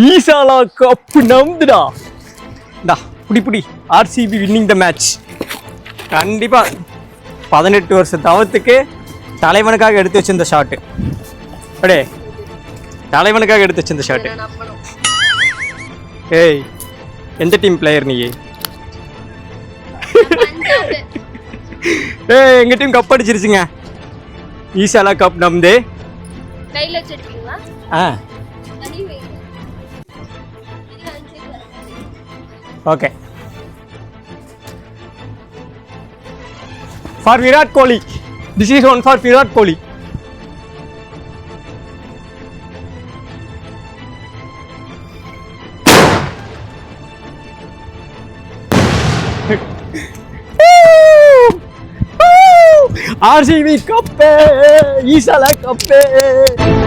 ஈசாலா cup நம்புடா. டா புடி RCB winning the match. கண்டிப்பா 18 வருஷ தவத்துக்கு தலைவனுக்காக எடுத்து வச்சிருந்த ஷாட்டு. அடே தலைவனுக்காக எடுத்து வச்சிருந்த ஷாட்டு. ஏய் எந்த டீம் பிளேயர் நீ? ஏய் எங்க டீம் கப் அடிச்சிருச்சுங்க. ஈசாலா கப் நம்புதே. கையில வச்சிருக்கீங்களா? Okay. For Virat Kohli. This is one for Virat Kohli. RCB cup, Isala cup.